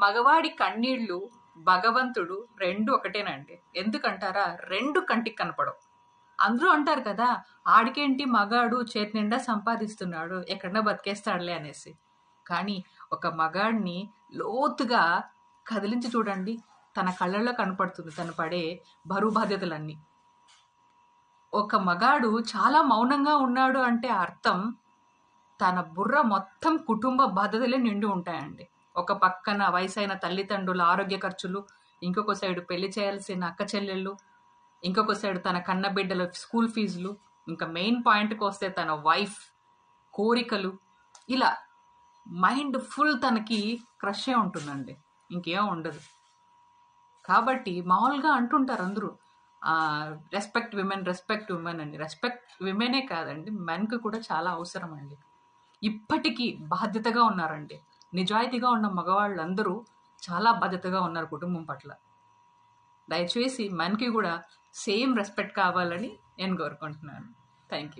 మగవాడి కన్నీళ్లు భగవంతుడు రెండు ఒకటేనండి. ఎందుకంటారా? రెండు కంటికి కనపడవు. అందరూ అంటారు కదా, ఆడికేంటి మగాడు చేతి నిండా సంపాదిస్తున్నాడు ఎక్కడన్నా బతికేస్తాడులే అనేసి. కానీ ఒక మగాడిని లోతుగా కదిలించి చూడండి, తన కళ్ళల్లో కనపడుతుంది తను పడే బరువు బాధ్యతలన్నీ. ఒక మగాడు చాలా మౌనంగా ఉన్నాడు అంటే అర్థం తన బుర్ర మొత్తం కుటుంబ బాధ్యతలే నిండి ఉంటాయండి. ఒక పక్కన వయసైన తల్లిదండ్రుల ఆరోగ్య ఖర్చులు, ఇంకొక సైడు పెళ్లి చేయాల్సిన అక్క చెల్లెళ్ళు, ఇంకొక సైడు తన కన్న బిడ్డల స్కూల్ ఫీజులు, ఇంకా మెయిన్ పాయింట్కి వస్తే తన వైఫ్ కోరికలు, ఇలా మైండ్ ఫుల్ తనకి క్రషే ఉంటుందండి, ఇంకేం ఉండదు. కాబట్టి మామూలుగా అంటుంటారు అందరూ రెస్పెక్ట్ విమెన్ అని. రెస్పెక్ట్ విమెనే కాదండి, మెన్కి కూడా చాలా అవసరం అండి. ఇప్పటికీ బాధ్యతగా ఉన్నారండి. నిజాయితీగా ఉన్న మగవాళ్ళందరూ చాలా బాధ్యతగా ఉన్నారు కుటుంబం పట్ల. దయచేసి మెన్కి కూడా సేమ్ రెస్పెక్ట్ కావాలని నేను కోరుకుంటున్నాను. Thank you.